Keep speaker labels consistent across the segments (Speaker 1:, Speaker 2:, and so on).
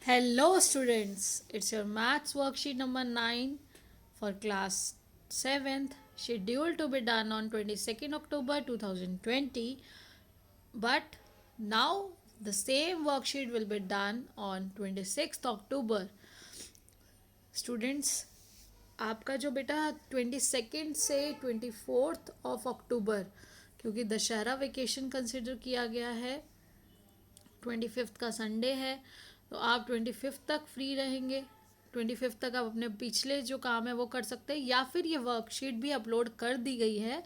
Speaker 1: Hello students, it's your maths worksheet number 9 for class 7th, scheduled to be done on 22nd October 2020, but now the same worksheet will be done on 26th October. Students, आपका जो बेटा 22nd से 24th of October, क्योंकि Dussehra vacation consider किया गया है, 25th का Sunday है, तो आप 25th तक फ्री रहेंगे। 25th तक आप अपने पिछले जो काम है वो कर सकते हैं, या फिर ये वर्कशीट भी अपलोड कर दी गई है,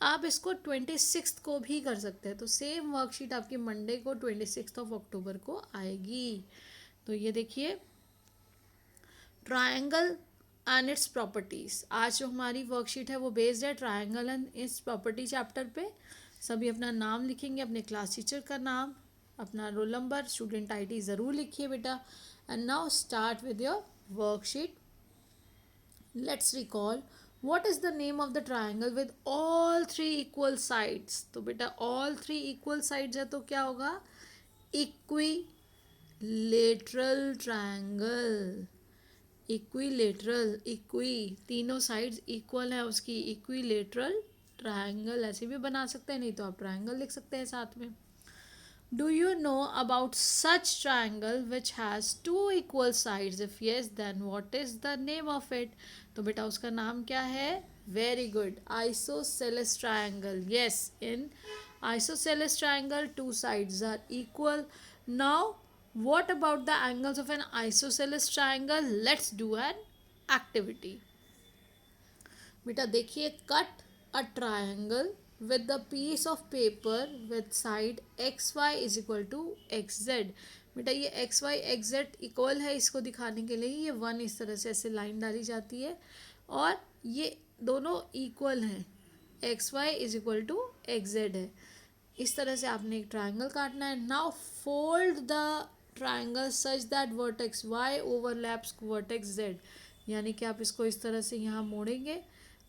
Speaker 1: आप इसको 26th को भी कर सकते हैं। तो सेम वर्कशीट आपकी मंडे को 26th ऑफ अक्टूबर को आएगी। तो ये देखिए, ट्रायंगल एंड इट्स प्रॉपर्टीज़। आज जो हमारी वर्कशीट है वो बेस्ड है triangle and it's property chapter पे। सभी अपना नाम लिखेंगे, अपने क्लास टीचर का नाम, अपना रोल नंबर, स्टूडेंट आईडी ज़रूर लिखिए बेटा। And now start with your worksheet. Let's recall what is the name of the triangle with all three equal sides. तो बेटा ऑल थ्री इक्वल साइड्स है तो क्या होगा? Equilateral triangle. इक्विलेटरल, इक्वी तीनों साइड्स इक्वल है उसकी, इक्विलेटरल ट्रायंगल ऐसे भी बना सकते हैं, नहीं तो आप ट्रायंगल लिख सकते हैं साथ में। Do you know about such triangle which has two equal sides? If yes, then what is the name of it? तो बेटा उसका नाम क्या है? Very good. Isosceles triangle. Yes, in isosceles triangle, two sides are equal. Now, what about the angles of an isosceles triangle? Let's do an activity. बेटा देखिए, cut a triangle with the piece of paper with side xy is equal to xz। बेटा ये xy xz equal है, इसको दिखाने के लिए ये वन इस तरह से ऐसे लाइन डाली जाती है, और ये दोनों इक्वल हैं, xy is equal to xz है। इस तरह से आपने एक ट्रायंगल काटना है। Now fold the triangle such that vertex y overlaps vertex z, यानी कि आप इसको इस तरह से यहाँ मोड़ेंगे,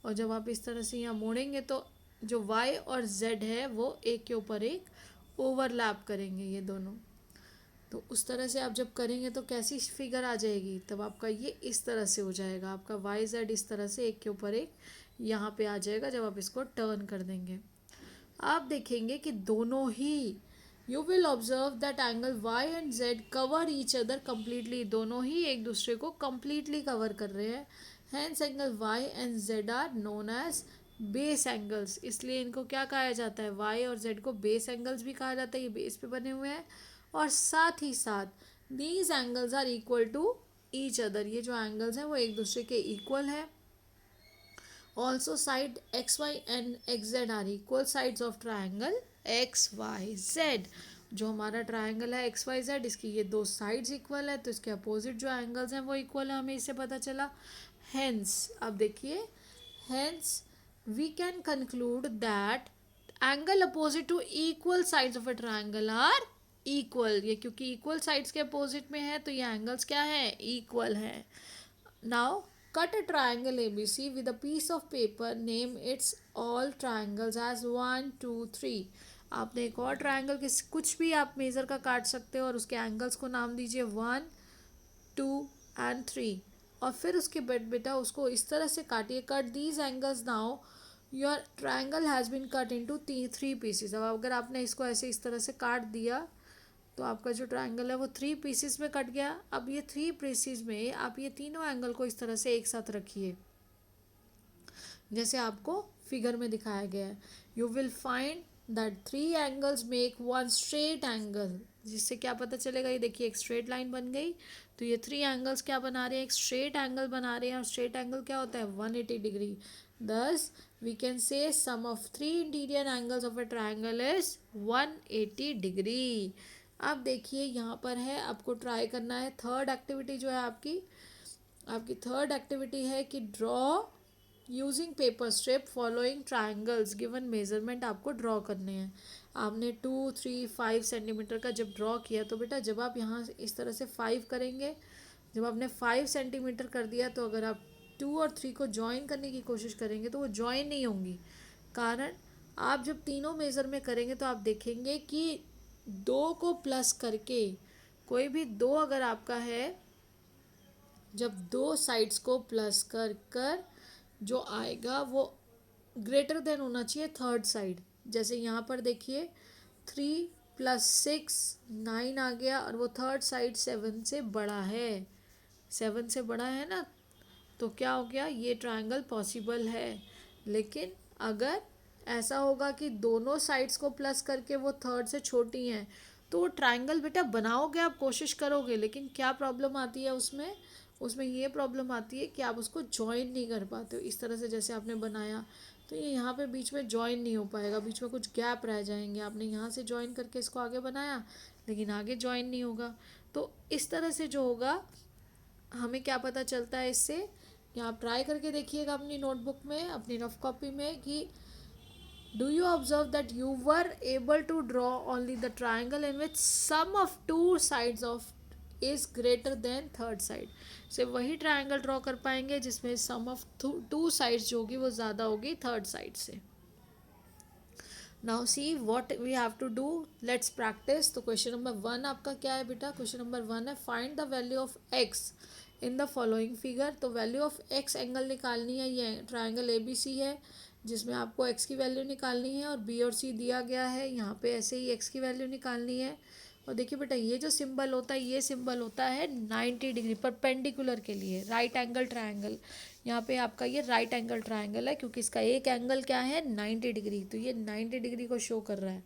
Speaker 1: और जब आप इस तरह से यहाँ मोड़ेंगे तो जो y और z है वो एक के ऊपर एक ओवरलैप करेंगे ये दोनों। तो उस तरह से आप जब करेंगे तो कैसी फिगर आ जाएगी? तब आपका ये इस तरह से हो जाएगा, आपका वाई जेड इस तरह से एक के ऊपर एक यहाँ पे आ जाएगा जब आप इसको टर्न कर देंगे। आप देखेंगे कि दोनों ही, you will observe that angle Y and Z cover each other completely, दोनों ही एक दूसरे को कम्प्लीटली कवर कर रहे हैं। Hence angle Y and Z are known as base angles, इसलिए इनको क्या कहा जाता है? वाई और जेड को बेस एंगल्स भी कहा जाता है, ये बेस पे बने हुए हैं। और साथ ही साथ these angles are equal to each other, ये जो एंगल्स हैं वो एक दूसरे के इक्वल है। Also side X Y and X Z are equal sides of triangle X Y Z. जो हमारा ट्राइंगल है एक्स वाई जेड, इसकी ये दो साइड्स इक्वल है, तो इसके अपोजिट जो एंगल्स हैं वो इक्वल है, हमें इससे पता चला। हेंस अब देखिए, hence we can conclude that angle opposite to equal sides of a triangle are equal। ये क्योंकि equal sides के opposite में है तो ये angles क्या है? equal है। now cut a triangle ABC with a piece of paper, name its all triangles as 1 2 3। आपने एक और ट्राइंगल किस कुछ भी आप मेज़र का काट सकते हो और उसके एंगल्स को नाम दीजिए 1 2 एंड 3, और फिर उसके बाद बेटा उसको इस तरह से काटिए। Cut these angles, now your triangle has been cut into three pieces. अब अगर आपने इसको ऐसे इस तरह से काट दिया तो आपका जो ट्राइंगल है वो थ्री पीसेस में कट गया। अब ये थ्री पीसेस में आप ये तीनों एंगल को इस तरह से एक साथ रखिए, जैसे आपको फिगर में दिखाया गया है। You will find that three angles make one straight angle, जिससे क्या पता चलेगा? ये देखिए एक स्ट्रेट लाइन बन गई, तो ये थ्री एंगल्स क्या बना रहे हैं? एक स्ट्रेट एंगल बना रहे हैं, और स्ट्रेट एंगल क्या होता है? 180 डिग्री। दस we can say sum of three interior angles of a triangle is 180 degree. अब देखिए यहाँ पर है, आपको ट्राई करना है थर्ड एक्टिविटी जो है आपकी थर्ड एक्टिविटी है कि draw using paper strip following triangles given measurement आपको ड्रॉ करने हैं। आपने 2 3 5 सेंटीमीटर का जब ड्रॉ किया तो बेटा जब आप यहाँ इस तरह से 5 करेंगे, जब आपने 5 सेंटीमीटर कर दिया तो अगर आप 2 और 3 को ज्वाइन करने की कोशिश करेंगे तो वो ज्वाइन नहीं होंगी। कारण आप जब तीनों मेज़र में करेंगे तो आप देखेंगे कि 2 को प्लस करके कोई भी दो अगर आपका है, जब दो साइड्स को प्लस कर कर जो आएगा वो ग्रेटर देन होना चाहिए थर्ड साइड। जैसे यहाँ पर देखिए 3 + 6 9 आ गया और वो थर्ड साइड 7 से बड़ा है, 7 से बड़ा है ना, तो क्या हो गया, ये ट्रायंगल पॉसिबल है। लेकिन अगर ऐसा होगा कि दोनों साइड्स को प्लस करके वो थर्ड से छोटी हैं, तो वो ट्रायंगल बेटा बनाओगे, आप कोशिश करोगे, लेकिन क्या प्रॉब्लम आती है उसमें, उसमें ये प्रॉब्लम आती है कि आप उसको जॉइन नहीं कर पाते हो इस तरह से जैसे आपने बनाया। तो ये यहाँ पे बीच में जॉइन नहीं हो पाएगा, बीच में कुछ गैप रह जाएंगे। आपने यहाँ से जॉइन करके इसको आगे बनाया, लेकिन आगे जॉइन नहीं होगा। तो इस तरह से जो होगा, हमें क्या पता चलता है इससे, कि आप ट्राई करके देखिएगा अपनी नोटबुक में, अपनी रफ कॉपी में, कि do you observe that you were able to draw only the triangle in which sum of two sides of is greater than third side. सिर्फ वही ट्राइंगल ड्रॉ कर पाएंगे जिसमें सम ऑफ टू साइड्स जो होगी वो ज़्यादा होगी थर्ड साइड से। Now see what we have to do, let's practice. तो क्वेश्चन नंबर 1 आपका क्या है बेटा, क्वेश्चन नंबर 1 है find the value of X in the following figure. तो वैल्यू ऑफ एक्स एंगल निकालनी है, ये ट्राइंगल ए बी सी है जिसमें आपको एक्स की वैल्यू निकालनी है और बी और सी दिया गया है, यहाँ पे ऐसे ही एक्स की वैल्यू निकालनी है। और देखिए बेटा ये जो सिंबल होता है, ये सिंबल होता है 90 डिग्री परपेंडिकुलर के लिए, राइट एंगल ट्रायंगल। यहाँ पे आपका ये राइट एंगल ट्रायंगल है क्योंकि इसका एक एंगल क्या है 90 डिग्री, तो ये 90 डिग्री को शो कर रहा है।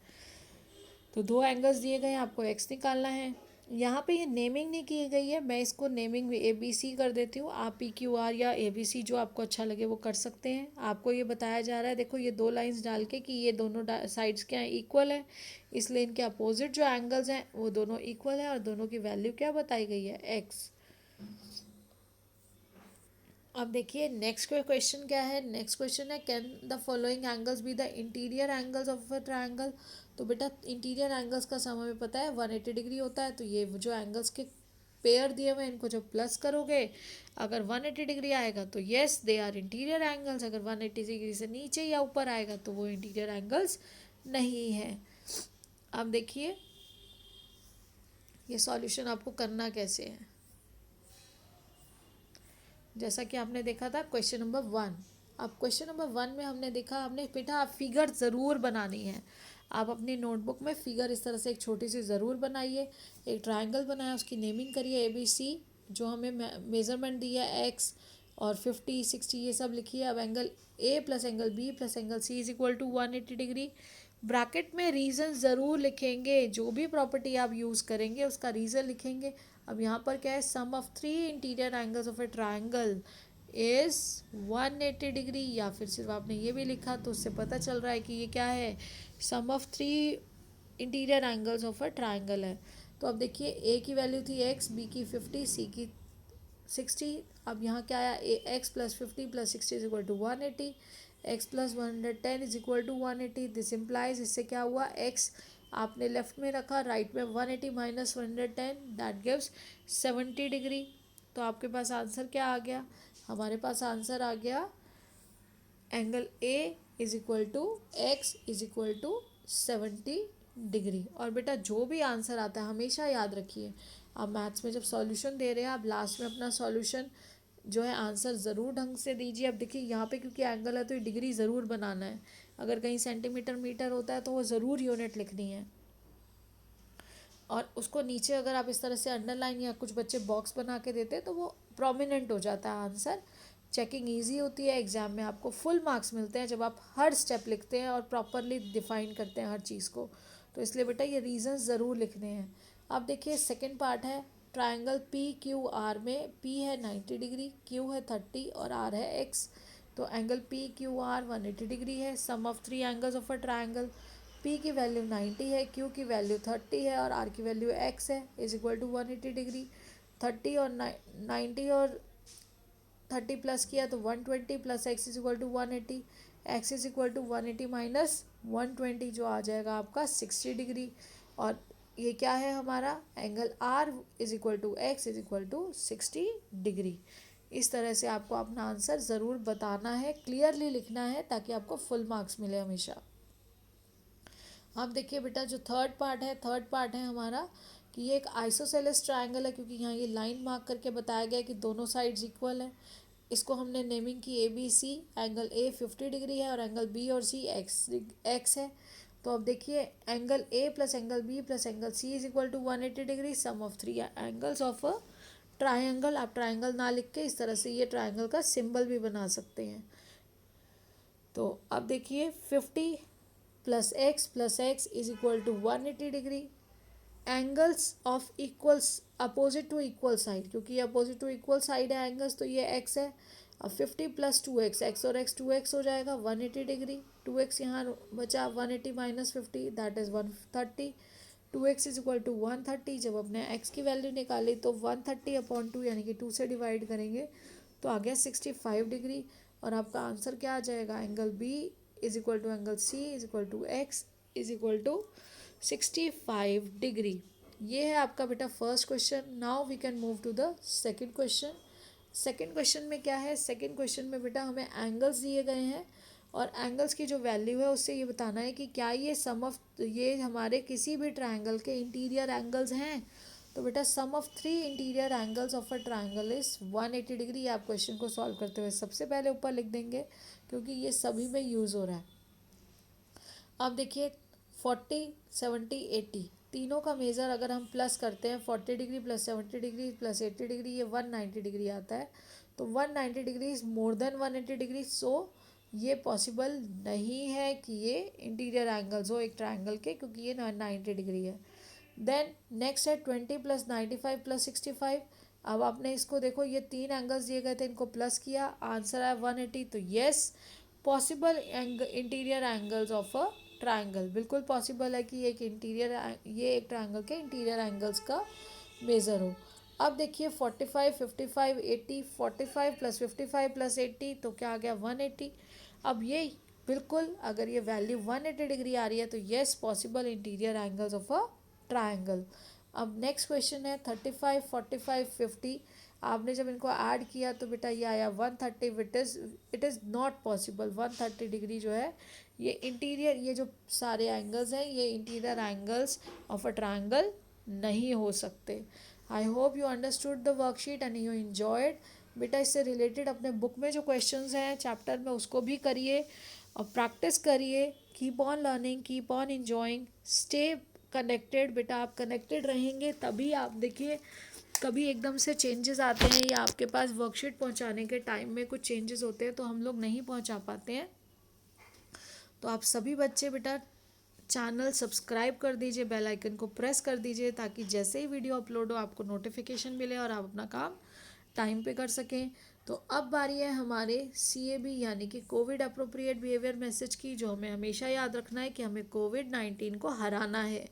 Speaker 1: तो दो एंगल्स दिए गए हैं, आपको एक्स निकालना है। यहाँ पे ये नेमिंग नहीं की गई है, मैं इसको नेमिंग ए बी सी कर देती हूँ। आप पी क्यू आर या ए बी सी जो आपको अच्छा लगे वो कर सकते हैं। आपको ये बताया जा रहा है, देखो ये दो लाइंस डाल के कि ये दोनों साइड्स क्या हैं, इक्वल है, इसलिए इनके अपोजिट जो एंगल्स हैं वो दोनों इक्वल है और दोनों की वैल्यू क्या बताई गई है, एक्स। अब देखिए नेक्स्ट क्वेश्चन क्या है, नेक्स्ट क्वेश्चन है can the following angles be the interior angles of a triangle. तो बेटा इंटीरियर एंगल्स का सम हमें पता है 180 डिग्री होता है, तो ये जो एंगल्स के पेयर दिए हुए इनको जब प्लस करोगे, अगर 180 डिग्री आएगा तो yes they are interior angles, अगर 180 डिग्री से नीचे या ऊपर आएगा तो वो इंटीरियर एंगल्स नहीं है। अब देखिए ये सॉल्यूशन आपको करना कैसे है। जैसा कि आपने देखा था क्वेश्चन नंबर 1, अब क्वेश्चन नंबर 1 में हमने देखा, हमने बेटा आप फिगर ज़रूर बनानी है। आप अपनी नोटबुक में फिगर इस तरह से एक छोटी सी ज़रूर बनाइए। एक ट्रायंगल बनाया, उसकी नेमिंग करिए ए बी सी, जो हमें मेज़रमेंट दिया है एक्स और 50 60 ये सब लिखिए। अब angle A plus angle B plus angle C is equal to 180 degree. Bracket में रीज़न ज़रूर लिखेंगे, जो भी प्रॉपर्टी आप यूज़ करेंगे उसका रीज़न लिखेंगे। अब यहाँ पर क्या है, sum of 3 interior angles of a triangle is 180 degree, या फिर सिर्फ आपने ये भी लिखा तो उससे पता चल रहा है कि ये क्या है, sum of 3 interior angles of a triangle है। तो अब देखिए ए की वैल्यू थी एक्स, बी की 50, सी की 60। अब यहाँ क्या आया, X plus 50 plus 60 is equal to 180, X plus 110 is equal to 180। This implies, इससे क्या हुआ, एक्स आपने लेफ्ट में रखा, राइट में 180 माइनस 110 दैट गिव्स 70 डिग्री। तो आपके पास आंसर क्या आ गया, हमारे पास आंसर आ गया angle A is equal to X is equal to 70 degree. और बेटा जो भी आंसर आता है हमेशा याद रखिए, आप मैथ्स में जब सॉल्यूशन दे रहे हैं आप लास्ट में अपना सॉल्यूशन जो है आंसर ज़रूर ढंग से दीजिए। अब देखिए यहाँ पे क्योंकि एंगल है तो ये डिग्री ज़रूर बनाना है, अगर कहीं सेंटीमीटर मीटर होता है तो वो ज़रूर यूनिट लिखनी है। और उसको नीचे अगर आप इस तरह से अंडरलाइन या कुछ बच्चे बॉक्स बना के देते हैं तो वो प्रोमिनेंट हो जाता है आंसर, चेकिंग इजी होती है, एग्ज़ाम में आपको फुल मार्क्स मिलते हैं जब आप हर स्टेप लिखते हैं और प्रॉपरली डिफाइन करते हैं हर चीज़ को। तो इसलिए बेटा ये रीजंस ज़रूर लिखने हैं। अब देखिए सेकंड पार्ट है ट्रायंगल पी क्यू आर में, पी है 90 डिग्री, क्यू है 30 और आर है एक्स। तो angle P Q R 180 degree है। Sum of 3 angles of a triangle, P की वैल्यू 90 है, क्यू की वैल्यू 30 है और आर की वैल्यू एक्स है, इज इक्वल टू 180 डिग्री। 30 और 90 और 30 प्लस किया तो 120 plus X is equal to 180, X is equal to 180 minus 120 जो आ जाएगा आपका 60 डिग्री। और ये क्या है हमारा angle R is equal to X is equal to 60 degree. इस तरह से आपको अपना आंसर ज़रूर बताना है, क्लियरली लिखना है ताकि आपको फुल मार्क्स मिले हमेशा। अब देखिए बेटा जो थर्ड पार्ट है, थर्ड पार्ट है हमारा कि ये एक आइसोसेलेस ट्रायंगल है, क्योंकि यहाँ ये लाइन मार्क करके बताया गया है कि दोनों साइड्स इक्वल है। इसको हमने नेमिंग की ABC, एंगल A 50 डिग्री है और एंगल B और C x है। तो अब देखिए angle A plus angle B plus angle C is equal to 180 degree, sum of three angles of a triangle. आप ट्रायंगल ना लिख के इस तरह से ये ट्रायंगल का सिंबल भी बना सकते हैं। तो अब देखिए 50 plus X is equal to 180 degree. Angles of equals opposite to equal side, क्योंकि ये अपोजिट टू इक्वल साइड है एंगल्स, तो ये एक्स है। अब 50 प्लस 2x, एक्स और एक्स 2x हो जाएगा 180 डिग्री। 2x यहाँ बचा, 180 minus 50 that is 130। 2x is equal to 130। जब अपने x की वैल्यू निकाली तो 130/2 यानी कि 2 से डिवाइड करेंगे तो आ गया 65 डिग्री। और आपका आंसर क्या आ जाएगा, angle B is equal to angle C is equal to x is equal to 65 degree. ये है आपका बेटा first question. Now we can move to the second question. Second question में क्या है, सेकंड क्वेश्चन में बेटा हमें एंगल्स दिए गए हैं और एंगल्स की जो वैल्यू है उससे ये बताना है कि क्या ये सम ऑफ ये हमारे किसी भी ट्रायंगल के इंटीरियर एंगल्स हैं। तो बेटा sum of 3 interior angles of a triangle is 180 degree. आप क्वेश्चन को सॉल्व करते हुए सबसे पहले ऊपर लिख देंगे, क्योंकि ये सभी में यूज़ हो रहा है। अब देखिए 40 70 80 तीनों का मेज़र अगर हम प्लस करते हैं, 40 degree plus 70 degree plus 80 degree, ये 190 डिग्री आता है। तो 190 degree is more than 180 degree, so ये पॉसिबल नहीं है कि ये इंटीरियर एंगल्स हो एक ट्रायंगल के, क्योंकि ये 90 डिग्री है। देन नेक्स्ट है 20 प्लस 95 प्लस 65। अब आपने इसको देखो, ये 3 एंगल्स दिए गए थे, इनको प्लस किया, आंसर आया 180। तो yes possible interior angles of a triangle, बिल्कुल पॉसिबल है कि ये एक ट्रायंगल के इंटीरियर एंगल्स का मेज़र हो। अब देखिए 45 55 80, 45 प्लस 55 प्लस 80 तो क्या आ गया 180। अब ये बिल्कुल अगर ये वैल्यू 180 डिग्री आ रही है तो yes possible interior angles of a triangle. अब नेक्स्ट क्वेश्चन है 35 45 50। आपने जब इनको ऐड किया तो बेटा ये आया 130। It is not possible. 130 degree जो है ये इंटीरियर, ये जो सारे एंगल्स हैं ये interior angles of a triangle नहीं हो सकते। I hope you understood the worksheet and you enjoyed. बेटा इससे रिलेटेड अपने बुक में जो क्वेश्चंस हैं चैप्टर में उसको भी करिए और प्रैक्टिस करिए। Keep on learning, keep on enjoying, stay connected. बेटा आप कनेक्टेड रहेंगे तभी आप देखिए कभी एकदम से चेंजेस आते हैं या आपके पास वर्कशीट पहुंचाने के टाइम में कुछ चेंजेस होते हैं तो हम लोग नहीं पहुंचा पाते हैं। तो आप सभी बच्चे बेटा चैनल सब्सक्राइब कर दीजिए, बेल आइकन को प्रेस कर दीजिए, ताकि जैसे ही वीडियो अपलोड हो आपको नोटिफिकेशन मिले और आप अपना काम टाइम पे कर सकें। तो अब बारी है हमारे CAB यानी कि कोविड अप्रोप्रिएट बिहेवियर मैसेज की, जो हमें हमेशा याद रखना है कि हमें कोविड-19 को हराना है।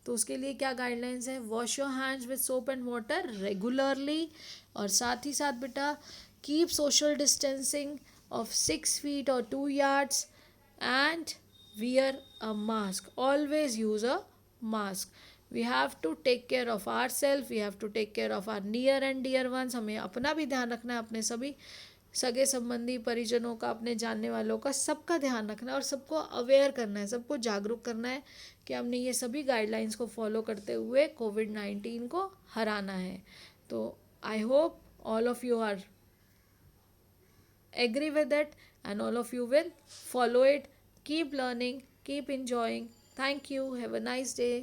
Speaker 1: तो उसके लिए क्या गाइडलाइंस है, wash your hands with soap and water regularly, और साथ ही साथ बेटा keep social distancing of 6 feet और 2 yards and wear a mask. Always use a mask. We have to take care of ourselves, we have to take care of our near and dear ones. हमें अपना भी ध्यान रखना है, अपने सभी सगे संबंधी परिजनों का, अपने जानने वालों का, सबका ध्यान रखना है और सबको अवेयर करना है, सबको जागरूक करना है कि हमने ये सभी गाइडलाइंस को फॉलो करते हुए कोविड-19 को हराना है। तो I hope all of you are agree with it and all of you will follow it. Keep learning, keep enjoying. Thank you. Have a nice day.